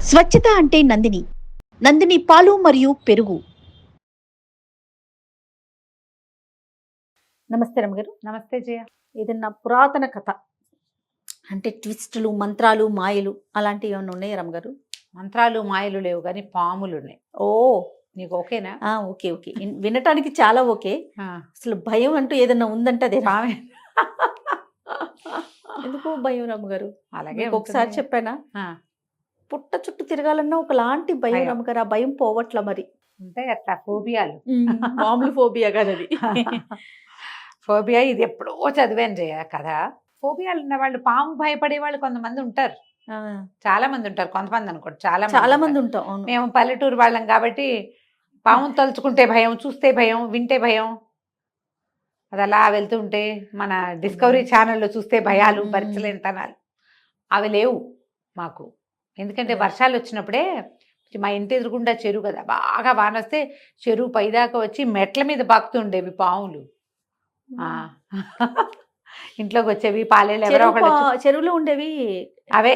స్వచ్ఛత అంటే నందిని. నందిని పాలు మరియు పెరుగు. నమస్తే రమగారు. నమస్తే జయ. ఏదన్నా పురాతన కథ అంటే ట్విస్టులు, మంత్రాలు, మాయలు అలాంటివి ఏమైనా ఉన్నాయా రమగారు? మంత్రాలు మాయలు లేవు కానీ పాములు ఉన్నాయి. ఓ, నీకు ఓకేనా? ఓకే ఓకే, వినటానికి చాలా ఓకే. అసలు భయం అంటూ ఏదన్నా ఉందంటే అదే పామే. ఎందుకు భయం రమ్మగారు? అలాగే ఒకసారి చెప్పానా, పుట్ట చుట్టూ తిరగాలన్నా ఒకలాంటి భయం రమ్మగారు. ఆ భయం పోవట్ల మరి. ఉంటాయి అట్లా ఫోబియాలు. మామూలు ఫోబియా కాదు అది. ఫోబియా ఇది ఎప్పుడో చదివాను జయ కదా. ఫోబియాలు ఉన్న వాళ్ళు, పాము భయపడే వాళ్ళు కొంతమంది ఉంటారు, చాలా మంది ఉంటారు. కొంతమంది అనుకోండి, చాలా మంది ఉంటాం. మేము పల్లెటూరు వాళ్ళం కాబట్టి పామును తలుచుకుంటే భయం, చూస్తే భయం, వింటే భయం. అది అలా వెళ్తుంటే మన డిస్కవరీ ఛానల్లో చూస్తే భయాలు, భరించలేనితనాలు అవి లేవు మాకు. ఎందుకంటే వర్షాలు వచ్చినప్పుడే మా ఇంటి ఎదురుగుండా చెరువు కదా, బాగా వాన వస్తే చెరువు పైదాకా వచ్చి మెట్ల మీద బాకుతుండేవి పాములు. ఇంట్లోకి వచ్చేవి, పాలేళ్ళు ఎవరో ఒకళ్ళు చెరువులో ఉండేవి. అవే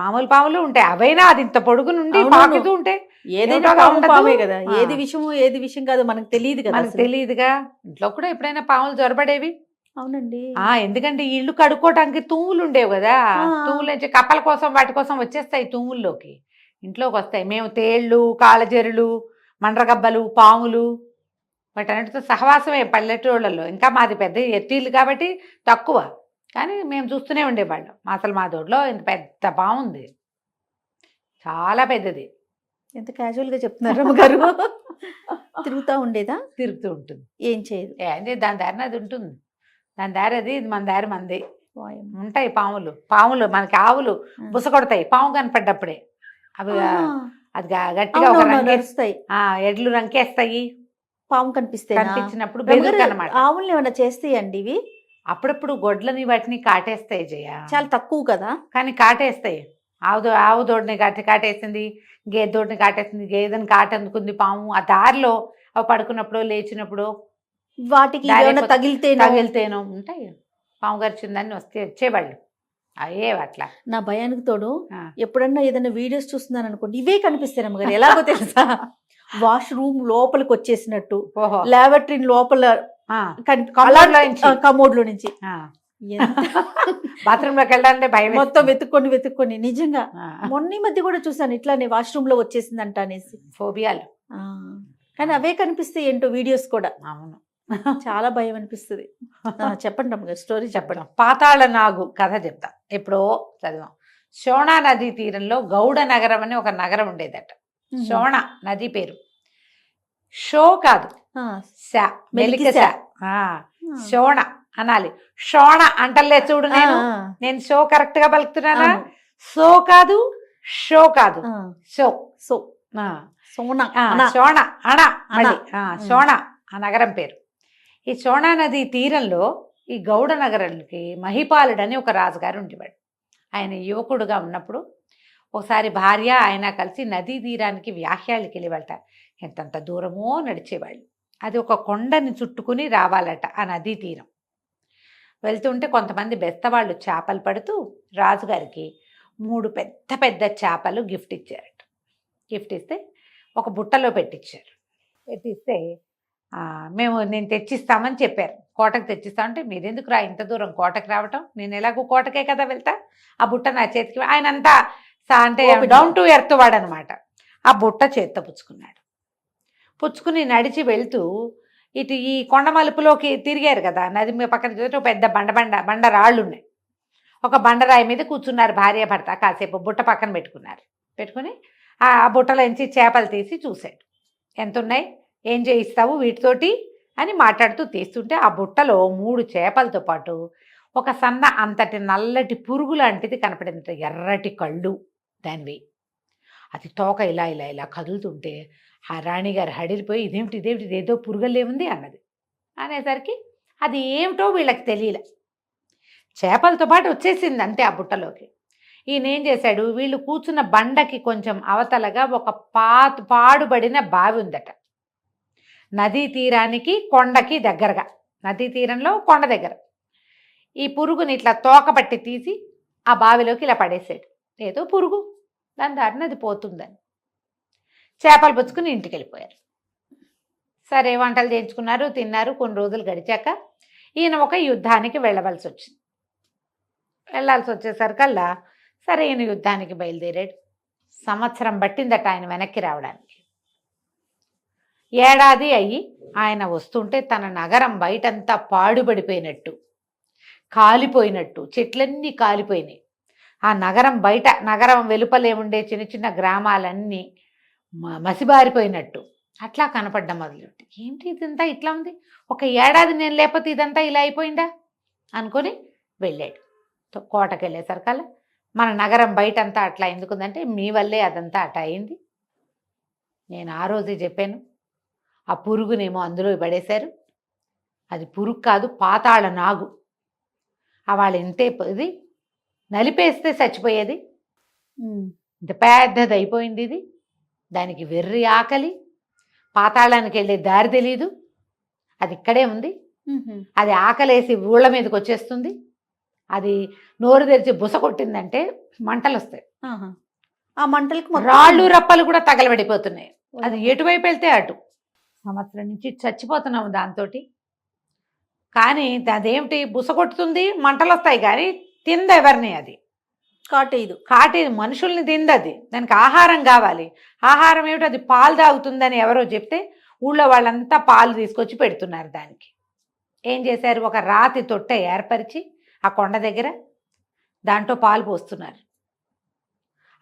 మామూలు పాములు ఉంటాయి, అవైనా అది ఇంత పొడుగు నుండి పాకుతూ ఉంటే ఏదైనా పామే కదా. ఏది విషయం ఏది విషయం కాదు మనకు తెలియదు కదా. మనకు తెలియదుగా. ఇంట్లో కూడా ఎప్పుడైనా పాములు జొరబడేవి. అవునండి. ఎందుకంటే ఇల్లు కడుక్కోవటానికి తూములు ఉండేవి కదా, తూములు నుంచి కప్పల కోసం వాటి కోసం వచ్చేస్తాయి, తూముల్లోకి ఇంట్లోకి వస్తాయి. మేము తేళ్ళు, కాళ్ళజెరులు, మండ్రగబ్బలు, పాములు వాటన్నిటితో సహవాసమే పల్లెటూళ్ళలో. ఇంకా మాది పెద్ద ఎత్తిళ్ళు కాబట్టి తక్కువ, కానీ మేము చూస్తూనే ఉండేవాళ్ళం. అసలు మా దొడ్లో ఇంత పెద్ద పాము ఉంది, చాలా పెద్దది. ఎంత క్యాజువల్గా చెప్తున్నారు అమ్మగారు. తిరుగుతూ ఉండేదా? తిరుగుతూ ఉంటుంది. ఏం చేయదు. అంటే దాని దారిన అది ఉంటుంది, దాని దారి అది, మన దారి మంది. ఉంటాయి పాములు. పాములు మనకి ఆవులు బుస కొడతాయి పాము కనపడ్డప్పుడే. అవి అది గట్టిగా నడుస్తాయి, ఎడ్లు రంకేస్తాయి పాము కనిపించినప్పుడు. ఆవుల్ని ఏమైనా చేస్తాయండి ఇవి? అప్పుడప్పుడు గొడ్లని వాటిని కాటేస్తాయి జయ. చాలా తక్కువ కదా, కానీ కాటేస్తాయి. ఆవు దోడిని కాటేసింది, గేదె దోడిని కాటేసింది, గేదెని కాటందుకుంది పాము. ఆ దారిలో అవి పడుకున్నప్పుడు, లేచినప్పుడు వాటికి తగిలితేనో ఉంటాయి. పాము గరిచిందని వచ్చేవాళ్ళు అయ్యే అట్లా. నా భయానికి తోడు ఎప్పుడన్నా ఏదైనా వీడియోస్ చూస్తున్నాను అనుకోండి, ఇవే కనిపిస్తాయి అమ్మగారు. ఎలాగో తెలుసా, వాష్రూమ్ లోపలికి వచ్చేసినట్టు, లాబరేటరీ లోపల కమోడ్ లో నుంచి బాత్రూమ్ లోకి వెళ్ళాలంటే భయం. మొత్తం వెతుక్కొని నిజంగా మొన్న మధ్య కూడా చూసాను ఇట్లానే వాష్రూమ్ లో వచ్చేసిందంట అనేసి. ఫోబియాలు. కానీ అవే కనిపిస్తాయి ఏంటో వీడియోస్ కూడా. అవును, చాలా భయం అనిపిస్తుంది. చెప్పండి అమ్మగారు, స్టోరీ చెప్పండి. పాతాళ నాగు కథ చెప్తా. ఎప్పుడో చదివాం. శోణా నదీ తీరంలో గౌడ నగరం అని ఒక నగరం ఉండేదట. శోణ నది పేరు. షో కాదు, శోణ అనాలి. షోణ అంటలే చూడు, నేను షో కరెక్ట్ గా పలుకుతున్నానా? సో కాదు, షో కాదు, షో. సో శోణ అణ మళ్ళీ శోణ ఆ నగరం పేరు. ఈ శోణా నది తీరంలో ఈ గౌడ నగరానికి మహిపాలుడని ఒక రాజుగారు ఉండేవాడు. ఆయన యువకుడుగా ఉన్నప్పుడు ఒకసారి భార్య ఆయన కలిసి నదీ తీరానికి వ్యాహ్యాలకి వెళ్ళేవాళ్ళట. ఎంతంత దూరమో నడిచేవాళ్ళు. అది ఒక కొండని చుట్టుకుని రావాలట ఆ నదీ తీరం. వెళ్తుంటే కొంతమంది బెస్తవాళ్ళు చేపలు పడుతూ రాజుగారికి 3 పెద్ద పెద్ద చేపలు గిఫ్ట్ ఇచ్చారట. గిఫ్ట్ ఇస్తే ఒక బుట్టలో పెట్టించారు. పెట్టిస్తే నేను తెచ్చిస్తామని చెప్పారు. కోటకు తెచ్చిస్తామంటే, మీరెందుకు రా ఇంత దూరం కోటకు రావటం, నేను ఎలాగో కోటకే కదా వెళ్తా, ఆ బుట్ట నా చేతికి. ఆయన అంతా అంటే డౌన్ టు ఎర్త్ వాడనమాట. ఆ బుట్ట చేత్తో పుచ్చుకుని నడిచి వెళ్తూ ఇటు ఈ కొండ మలుపులోకి తిరిగారు కదా, నది మీ పక్కన చూస్తే పెద్ద బండ రాళ్ళు ఉన్నాయి. ఒక బండరాయి మీద కూర్చున్నారు భార్య భర్త. కాసేపు బుట్ట పక్కన పెట్టుకుని ఆ బుట్టలోంచి చేపలు తీసి చూశాడు. ఎంత ఉన్నాయి, ఏం చేయిస్తావు వీటితోటి అని మాట్లాడుతూ తీస్తుంటే ఆ బుట్టలో 3 చేపలతో పాటు ఒక సన్న అంతటి నల్లటి పురుగు లాంటిది కనపడింది. ఎర్రటి కళ్ళు దానివి. అది తోక ఇలా ఇలా ఇలా కదులుతుంటే ఆ రాణిగారు హడిలిపోయి, ఇదేమిటి ఏదో పురుగలేముంది అన్నది. అనేసరికి అది ఏమిటో వీళ్ళకి తెలియలే, చేపలతో పాటు వచ్చేసింది అంతే ఆ బుట్టలోకి. ఈయన ఏం చేశాడు, వీళ్ళు కూర్చున్న బండకి కొంచెం అవతలగా ఒక పాడుబడిన బావి ఉందట. నదీ తీరానికి కొండకి దగ్గరగా, నదీ తీరంలో కొండ దగ్గర. ఈ పురుగుని ఇట్లా తోకబట్టి తీసి ఆ బావిలోకి ఇలా పడేసాడు. ఏదో పురుగు దాని దారిన అది పోతుందని చేపలు పుచ్చుకుని ఇంటికి వెళ్ళిపోయారు. సరే వంటలు చేయించుకున్నారు, తిన్నారు. కొన్ని రోజులు గడిచాక ఈయన ఒక యుద్ధానికి వెళ్ళవలసి వచ్చింది. వెళ్ళాల్సి వచ్చేసరికల్లా సరే ఈయన యుద్ధానికి బయలుదేరాడు. సంవత్సరం పట్టిందట ఆయన వెనక్కి రావడానికి. ఏడాది అయ్యి ఆయన వస్తుంటే తన నగరం బయటంతా పాడుపడిపోయినట్టు, కాలిపోయినట్టు, చెట్లన్నీ కాలిపోయినాయి. ఆ నగరం బయట, నగరం వెలుపలే ఉండే చిన్న చిన్న గ్రామాలన్నీ మసిబారిపోయినట్టు అట్లా కనపడ్డం మొదలెట్టి, ఏంటి ఇదంతా ఇట్లా ఉంది, ఒక ఏడాది నేను లేకపోతే ఇదంతా ఇలా అయిపోయిందా అనుకొని వెళ్ళాడు. కోటకి వెళ్ళేసరికల్లా మన నగరం బయటంతా అట్లా ఎందుకుందంటే మీ వల్లే అదంతా అట్లా అయింది. నేను ఆ రోజే చెప్పాను, ఆ పురుగునేమో అందులో పడేశారు. అది పురుగు కాదు, పాతాళ నాగు. వాళ్ళు ఇంతే ఇది నలిపేస్తే చచ్చిపోయేది. ఇంత పెద్దది అయిపోయింది ఇది. దానికి వెర్రి ఆకలి, పాతాళానికి వెళ్ళే దారి తెలీదు. అది ఇక్కడే ఉంది. అది ఆకలేసి ఊళ్ళ మీదకి వచ్చేస్తుంది. అది నోరు తెరిచి బుస కొట్టిందంటే మంటలు వస్తాయి. ఆ మంటలకు రాళ్ళు రప్పలు కూడా తగలబడిపోతున్నాయి. అది ఎటువైపు వెళ్తే అటు. సంవత్సరం నుంచి చచ్చిపోతున్నాము దాంతో. కానీ అదేమిటి, బుస కొట్టుతుంది, మంటలు వస్తాయి, కానీ తింది ఎవరిని, అది కాటేది మనుషుల్ని తిందది. దానికి ఆహారం కావాలి. ఆహారం ఏమిటి, అది పాలు తాగుతుందని ఎవరో చెప్తే ఊళ్ళో వాళ్ళంతా పాలు తీసుకొచ్చి పెడుతున్నారు దానికి. ఏం చేశారు, ఒక రాతి తొట్టె ఏర్పరిచి ఆ కొండ దగ్గర దాంట్లో పాలు పోస్తున్నారు.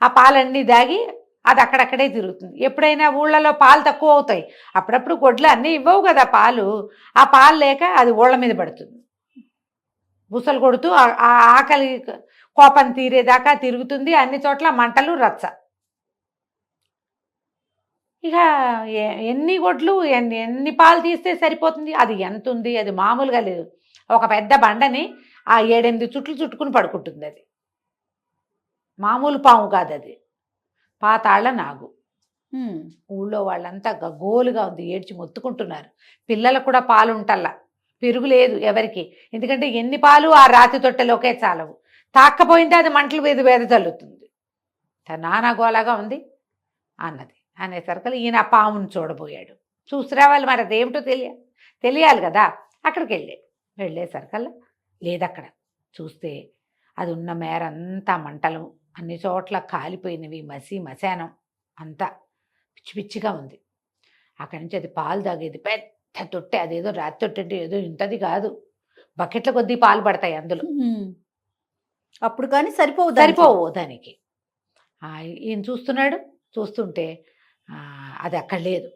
ఆ పాలన్నీ దాగి అది అక్కడక్కడే తిరుగుతుంది. ఎప్పుడైనా ఊళ్ళలో పాలు తక్కువ అవుతాయి, అప్పుడప్పుడు గొడ్లు అన్నీ ఇవ్వవు కదా పాలు. ఆ పాలు లేక అది ఊళ్ళ మీద పడుతుంది. బుసలు కొడుతూ ఆ ఆకలి కోపం తీరేదాకా తిరుగుతుంది. అన్ని చోట్ల మంటలు, రచ్చ. ఇక ఎన్ని గొడ్లు ఎన్ని పాలు తీస్తే సరిపోతుంది, అది ఎంత ఉంది, అది మామూలుగా లేదు. ఒక పెద్ద బండని ఆ 7-8 చుట్లు చుట్టుకుని పడుకుంటుంది. అది మామూలు పాము కాదు, అది పాతాళ నాగు. ఊళ్ళో వాళ్ళంతా గగ్గోలుగా ఉంది, ఏడ్చి మొత్తుకుంటున్నారు. పిల్లలకు కూడా పాలు ఉంటల్లా, పెరుగు లేదు ఎవరికి. ఎందుకంటే ఎన్ని పాలు ఆ రాతి తొట్టెలోకే చాలవు. తాక్కపోయింటే అది మంటలు వేద చల్లుతుంది. నానా గోలాగా ఉంది అన్నది. అనేసరికి ఈయన పామును చూడబోయాడు. చూసిరావాలి, మరి అదేమిటో తెలియాలి కదా. అక్కడికి వెళ్ళేసరికల్లా లేదక్కడ. చూస్తే అది ఉన్న మేరంతా మంటలు, అన్ని చోట్ల కాలిపోయినవి, మశానం అంతా పిచ్చి పిచ్చిగా ఉంది. అక్కడి నుంచి అది పాలు తాగేది పెద్ద తొట్టె. అదేదో రాతి తొట్టె అంటే ఏదో ఇంతది కాదు, బకెట్ల కొద్దీ పాలు పడతాయి అందులో. అప్పుడు కానీ సరిపోవు దానికి. ఈయన చూస్తుంటే అది అక్కడ లేదు.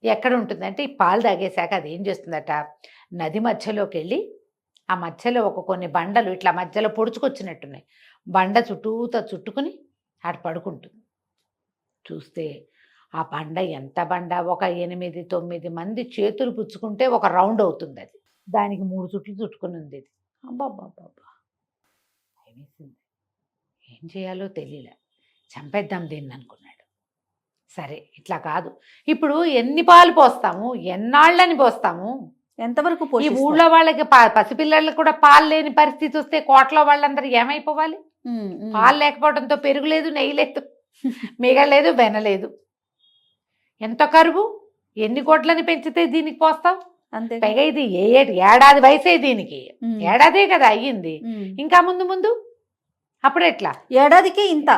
ఎక్కడ ఉంటుందంటే ఈ పాలు తాగేశాక అది ఏం చేస్తుందట, నది మధ్యలోకి వెళ్ళి ఆ మధ్యలో కొన్ని బండలు ఇట్లా మధ్యలో పొడుచుకొచ్చినట్టున్నాయి. బండ చుట్టుకుని అటు పడుకుంటుంది. చూస్తే ఆ బండ ఎంత బండ, ఒక 8-9 మంది చేతులు పుచ్చుకుంటే ఒక రౌండ్ అవుతుంది. అది దానికి 3 చుట్లు చుట్టుకుని ఉంది. ఇది అబ్బాబ్బాబ్బా భయమేసింది. ఏం చేయాలో తెలియలే. చంపేద్దాం దీన్ని అనుకున్నాడు. సరే ఇట్లా కాదు, ఇప్పుడు ఎన్ని పాలు పోస్తాము, ఎన్నాళ్ళని పోస్తాము, ఎంతవరకు ఈ ఊళ్ళో వాళ్ళకి పసిపిల్లలకు కూడా పాలు లేని పరిస్థితి వస్తే కోటలో వాళ్ళందరూ ఏమైపోవాలి. పాలు లేకపోవడంతో పెరుగు లేదు, నెయ్యి లేదు, మిగలేదు, వెనలేదు. ఎంత కరువు, ఎన్ని కోట్లని పెంచితే దీనికి పోస్తావు. అంతే. పైగా ఇది ఏడాది వయసే దీనికి, ఏడాదే కదా అయ్యింది. ఇంకా ముందు అప్పుడు ఎట్లా, ఏడాదికి ఇంత,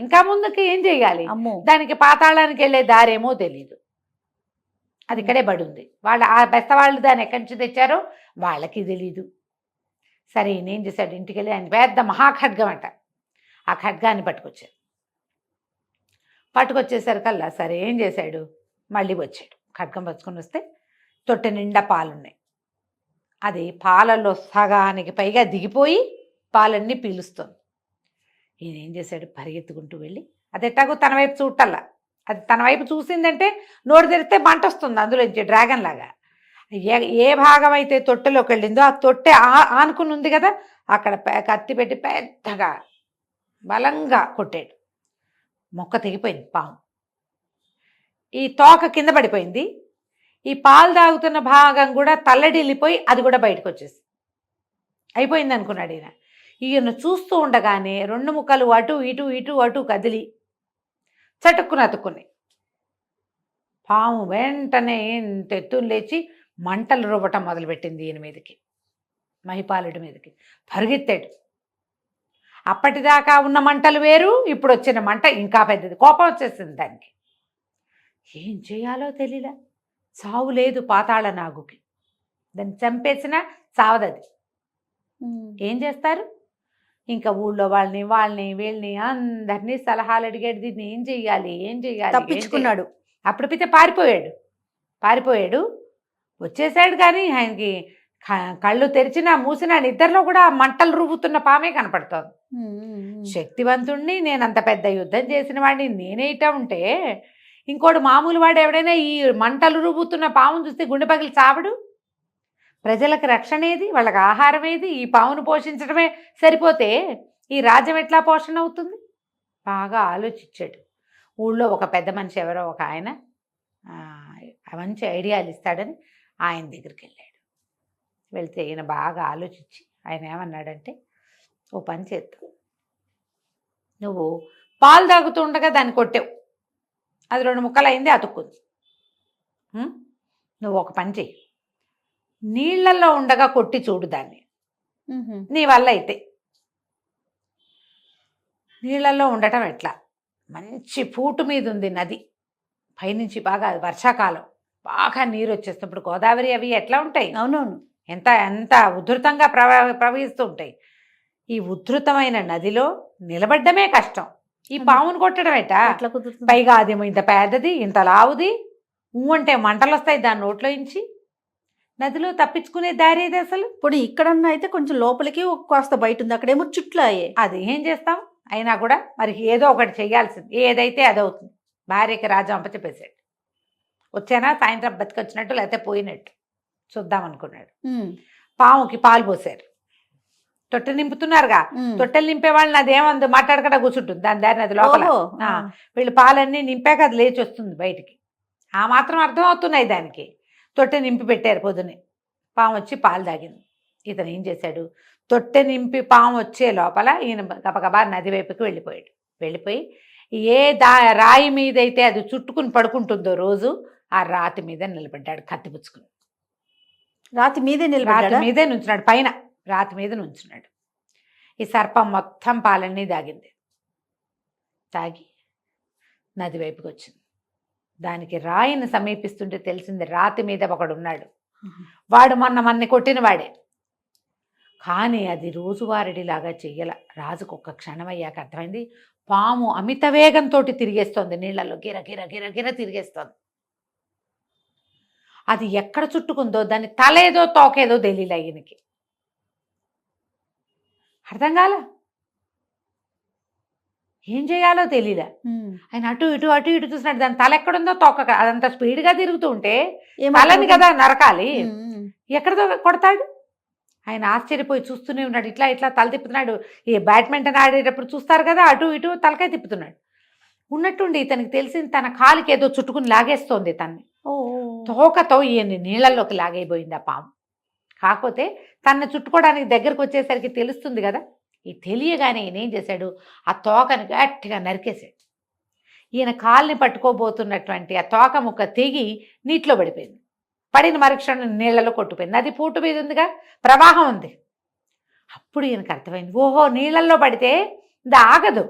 ఇంకా ముందుకి ఏం చెయ్యాలి. దానికి పాతాళానికి వెళ్ళే దారేమో తెలీదు. అది ఇక్కడే పడుంది. ఆ బెస్తవాళ్ళు దాన్ని ఎక్కడి నుంచి తెచ్చారో వాళ్ళకి తెలీదు. సరే నేం చేశాడు, ఇంటికి వెళ్ళి ఆయన పెద్ద మహాఖడ్గం అంట, ఆ ఖడ్గాన్ని పట్టుకొచ్చేసరికల్లా సరే ఏం చేశాడు, మళ్ళీ వచ్చాడు. ఖడ్గం పట్టుకొని వస్తే తొట్టె నిండా పాలున్నాయి. అది పాలలో సగానికి పైగా దిగిపోయి పాలన్నీ పీలుస్తుంది. ఈయన ఏం చేశాడు, పరిగెత్తుకుంటూ వెళ్ళి, అది ఎట్టాగో తన వైపు చూడటల్లా, అది తన వైపు చూసిందంటే నోరు తెరిస్తే మంట వస్తుంది అందులోంచి డ్రాగన్ లాగా. ఏ భాగం అయితే తొట్టెలోకి వెళ్ళిందో ఆ తొట్టె ఆనుకుని ఉంది కదా, అక్కడ కత్తి పెట్టి పెద్దగా బలంగా కొట్టాడు. మొక్క తెగిపోయింది పాము. ఈ తోక కింద పడిపోయింది. ఈ పాలు తాగుతున్న భాగం కూడా తల్లడిల్లిపోయి అది కూడా బయటకు వచ్చేసి అయిపోయింది అనుకున్నాడు ఈయన. ఈయన చూస్తూ ఉండగానే 2 ముక్కలు అటు ఇటు ఇటు అటు కదిలి చటుక్కున అతుక్కున్నాయి. పాము వెంటనే ఎత్తుని లేచి మంటలు రువ్వటం మొదలుపెట్టింది ఈయన మీదకి, మహిపాలుడి మీదకి పరిగెత్తాడు. అప్పటిదాకా ఉన్న మంటలు వేరు, ఇప్పుడు వచ్చిన మంట ఇంకా పెద్దది. కోపం వచ్చేసింది దానికి. ఏం చేయాలో తెలియలే. చావు లేదు పాతాళ నాగుకి, దాన్ని చంపేసినా చావదది. ఏం చేస్తారు? ఇంకా ఊళ్ళో వాళ్ళని వీళ్ళని అందరినీ సలహాలు అడిగాడు. దీన్ని ఏం చెయ్యాలి తప్పించుకున్నాడు. అప్పుడు పితే పారిపోయాడు. వచ్చేసాడు. కానీ ఆయనకి కళ్ళు తెరిచినా మూసినా నిద్రలో కూడా మంటలు రువ్వుతున్న పామే కనపడుతోంది. శక్తివంతుణ్ణి, నేను అంత పెద్ద యుద్ధం చేసిన వాడిని నేనేట ఉంటే ఇంకోటి మామూలు వాడు ఎవడైనా ఈ మంటలు రువ్వుతున్న పామును చూస్తే గుండె పగిలి చావడు. ప్రజలకు రక్షణ ఏది, వాళ్ళకి ఆహారం ఏది? ఈ పామును పోషించడమే సరిపోతే ఈ రాజ్యం ఎట్లా పోషణ అవుతుంది? బాగా ఆలోచించాడు. ఊళ్ళో ఒక పెద్ద మనిషి ఎవరో ఒక ఆయన మంచి ఐడియాలు ఇస్తాడని ఆయన దగ్గరికి వెళ్ళాడు. వెళ్తే ఈయన బాగా ఆలోచించి ఆయన ఏమన్నాడంటే, ఓ పని చేద్దాం, నువ్వు పాలు తాగుతూ ఉండగా దాన్ని కొట్టావు, అది 2 ముక్కలు అయింది, అతుక్కుంది. నువ్వు ఒక పని చెయ్యి, నీళ్లలో ఉండగా కొట్టి చూడు దాన్ని, నీ వల్ల అయితే. నీళ్లలో ఉండటం ఎట్లా? మంచి పూటు మీద ఉంది నది, పైనుంచి బాగా వర్షాకాలం, బాగా నీరు వచ్చేస్తున్నప్పుడు గోదావరి అవి ఎట్లా ఉంటాయి? అవునవును, ఎంత ఉధృతంగా ప్రవహిస్తూ ఉంటాయి. ఈ ఉధృతమైన నదిలో నిలబడ్డమే కష్టం, ఈ పామును కొట్టడం ఎట్టా? పైగా అదేమో ఇంత పెద్దది, ఇంత లావుది, అంటే మంటలు వస్తాయి దాని నోట్లో నుంచి. నదిలో తప్పించుకునే దారి ఏది అసలు? ఇప్పుడు ఇక్కడన్నా అయితే కొంచెం లోపలికి కాస్త బయట ఉంది, అక్కడేమో చుట్లు అయ్యాయి. అది ఏం చేస్తాం? అయినా కూడా మరి ఏదో ఒకటి చెయ్యాల్సింది, ఏదైతే అదవుతుంది. భార్యకి రాజు అప్పచెప్పేసాడు. వచ్చానా సాయంత్రం బతికొచ్చినట్టు లేకపోతే పోయినట్టు చూద్దాం అనుకున్నాడు. పాముకి పాలు పోసారు, తొట్టె నింపుతున్నారుగా. తొట్టెలు నింపే వాళ్ళని అదేమంది మాట్లాడకుండా కూర్చుంటుంది దాని దారిని, అది లోపల. వీళ్ళు పాలన్నీ నింపాక అది లేచి వస్తుంది బయటికి. ఆ మాత్రం అర్థం అవుతున్నాయి దానికి. తొట్టె నింపి పెట్టారు పొద్దునే, పాము వచ్చి పాలు తాగింది. ఇతను ఏం చేశాడు, తొట్టె నింపి పాము వచ్చే లోపల ఈయన గబగబా నది వైపుకి వెళ్ళిపోయి ఏ రాయి మీద అయితే అది చుట్టుకుని పడుకుంటుందో రోజు, ఆ రాతి మీద నిలబడ్డాడు కత్తిపుచ్చుకుని. రాతి మీదే నుంచున్నాడు, పైన రాతి మీద నుంచున్నాడు. ఈ సర్పం మొత్తం పాలన్నీ తాగి నది వైపుకి వచ్చింది. దానికి రాయిని సమీపిస్తుంటే తెలిసింది రాతి మీద ఒకడున్నాడు. వాడు మన్ని కొట్టిన వాడే, కానీ అది రోజువారీలాగా చెయ్యాల. రాజుకు ఒక్క క్షణం అయ్యాక అర్థమైంది, పాము అమిత వేగంతో తిరిగేస్తోంది, నీళ్లలో గిర గిర గిర గిర తిరిగేస్తోంది. అది ఎక్కడ చుట్టుకుందో దాని తలేదో తోకేదో తెలియలే ఈయనకి, అర్థం కాల, ఏం చేయాలో తెలియలే. ఆయన అటు ఇటు చూసినాడు, దాని తల ఎక్కడుందో తోక, అదంతా స్పీడ్గా తిరుగుతూ ఉంటే తలని కదా నరకాలి, ఎక్కడితో కొడతాడు? ఆయన ఆశ్చర్యపోయి చూస్తూనే ఉన్నాడు. ఇట్లా తల తిప్పుతున్నాడు. ఈ బ్యాడ్మింటన్ ఆడేటప్పుడు చూస్తారు కదా, అటు ఇటు తలకాయ తిప్పుతున్నాడు. ఉన్నట్టుండి ఇతనికి తెలిసింది, తన కాలికి ఏదో చుట్టుకుని లాగేస్తోంది తన్ని. తోకతో ఈయన్ని నీళ్ళల్లోకి లాగైపోయింది ఆ పాము. కాకపోతే తనని చుట్టుకోవడానికి దగ్గరకు వచ్చేసరికి తెలుస్తుంది కదా. ఈ తెలియగానే ఈయన ఏం చేశాడు, ఆ తోకని గట్టిగా నరికేశాడు. ఈయన కాల్ని పట్టుకోబోతున్నటువంటి ఆ తోక ముక్క తెగి నీటిలో పడిపోయింది. పడిన మరుక్షణం నీళ్లలో కొట్టుపోయింది. నది పూట మీద ఉందిగా, ప్రవాహం ఉంది. అప్పుడు ఈయనకు అర్థమైంది, ఓహో నీళ్ళల్లో పడితే ఇది ఆగదు.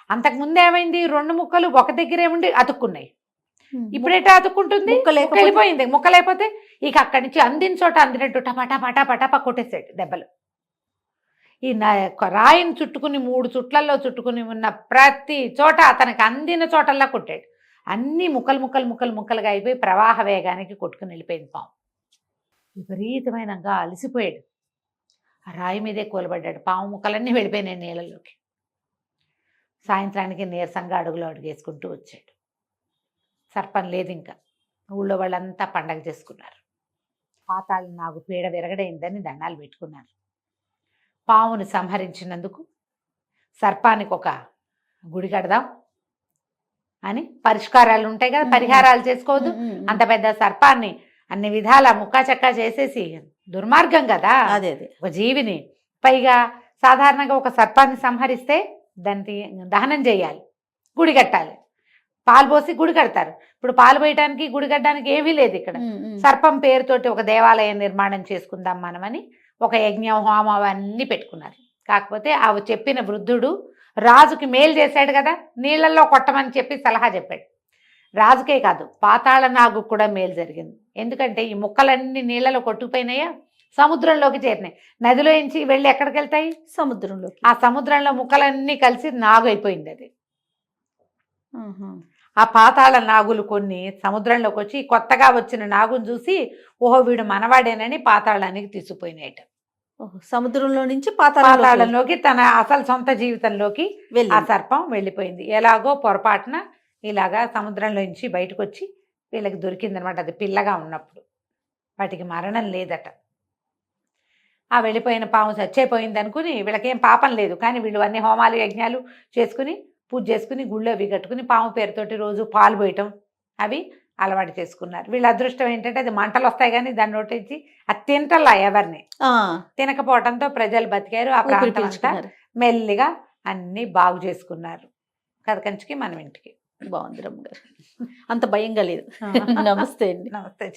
అంతకుముందు ఏమైంది, 2 ముక్కలు ఒక దగ్గరే ఉండి అతుక్కున్నాయి. ఇప్పుడేటా అతుక్కుంటుంది, వెళ్ళిపోయింది. ముక్కలైపోతే ఇక అక్కడి నుంచి అందిన చోట అందినట్టు టపా కొట్టేసాడు దెబ్బలు. ఈ రాయిని చుట్టుకుని 3 చుట్లలో చుట్టుకుని ఉన్న ప్రతి చోట అతనికి అందిన చోటల్లా కొట్టాడు. అన్నీ ముక్కలుగా అయిపోయి ప్రవాహ వేగానికి కొట్టుకుని వెళ్ళిపోయింది పాము. విపరీతమైనగా అలసిపోయాడు, ఆ రాయి మీదే కూలబడ్డాడు. పాము ముక్కలన్నీ వెళ్ళిపోయినాయి నీళ్ళలోకి. సాయంత్రానికి నీరసంగా అడుగేసుకుంటూ వచ్చాడు. సర్పం లేదు ఇంకా. ఊళ్ళో వాళ్ళంతా పండగ చేసుకున్నారు. పాతాళ నాగు పీడ విరగడైందని దండాలు పెట్టుకున్నారు. పాముని సంహరించినందుకు సర్పానికి ఒక గుడి కడదాం అని పరిష్కారాలు ఉంటాయి కదా, పరిహారాలు చేసుకోవద్దు. అంత పెద్ద సర్పాన్ని అన్ని విధాల ముక్కా చక్కా చేసేసి దుర్మార్గం కదా. అదే ఒక జీవిని, పైగా సాధారణంగా ఒక సర్పాన్ని సంహరిస్తే దాన్ని దహనం చేయాలి, గుడి కట్టాలి, పాలు పోసి గుడి కడతారు. ఇప్పుడు పాలు పోయటానికి గుడి కట్టడానికి ఏమీ లేదు ఇక్కడ. సర్పం పేరుతోటి ఒక దేవాలయం నిర్మాణం చేసుకుందాం మనమని ఒక యజ్ఞం హోమం అవన్నీ పెట్టుకున్నారు. కాకపోతే అవి చెప్పిన వృద్ధుడు రాజుకి మేలు చేశాడు కదా, నీళ్ళల్లో కొట్టమని చెప్పి సలహా చెప్పాడు. రాజుకే కాదు పాతాళ నాగు కూడా మేలు జరిగింది. ఎందుకంటే ఈ ముక్కలన్నీ నీళ్ళలో కొట్టుకుపోయినాయా, సముద్రంలోకి చేరినాయి. నదిలో నుంచి వెళ్ళి ఎక్కడికి వెళ్తాయి, సముద్రంలో. ఆ సముద్రంలో ముక్కలన్నీ కలిసి నాగు అయిపోయింది అది. ఆ పాతాళ నాగులు కొన్ని సముద్రంలోకి వచ్చి కొత్తగా వచ్చిన నాగును చూసి ఓహో వీడు మనవాడేనని పాతాళానికి తీసుకుపోయినాయట. సముద్రంలో నుంచి పాతాళంలోకి తన అసలు సొంత జీవితంలోకి ఆ సర్పం వెళ్ళిపోయింది. ఎలాగో పొరపాటున ఇలాగా సముద్రంలో నుంచి బయటకు వచ్చి వీళ్ళకి దొరికిందనమాట. అది పిల్లగా ఉన్నప్పుడు. వాటికి మరణం లేదట. ఆ వెళ్ళిపోయిన పాము చచ్చిపోయింది అనుకుని వీళ్ళకేం పాపం లేదు, కానీ వీళ్ళు అన్ని హోమాలు యజ్ఞాలు చేసుకుని పూజ చేసుకుని గుళ్ళు అవి కట్టుకుని పాము పేరుతోటి రోజు పాలు పోయటం అవి అలవాటు చేసుకున్నారు. వీళ్ళ అదృష్టం ఏంటంటే అది మంటలు వస్తాయి కానీ దాన్ని నోటించి అది తింటల్లా ఎవరిని తినకపోవడంతో ప్రజలు బతికారు. ఆ ప్రాంతం అంతా మెల్లిగా అన్ని బాగు చేసుకున్నారు. కథకంచికి మనం ఇంటికి. బాగుంది రమ్మ గారు, అంత భయంగా లేదు. నమస్తే అండి. నమస్తే.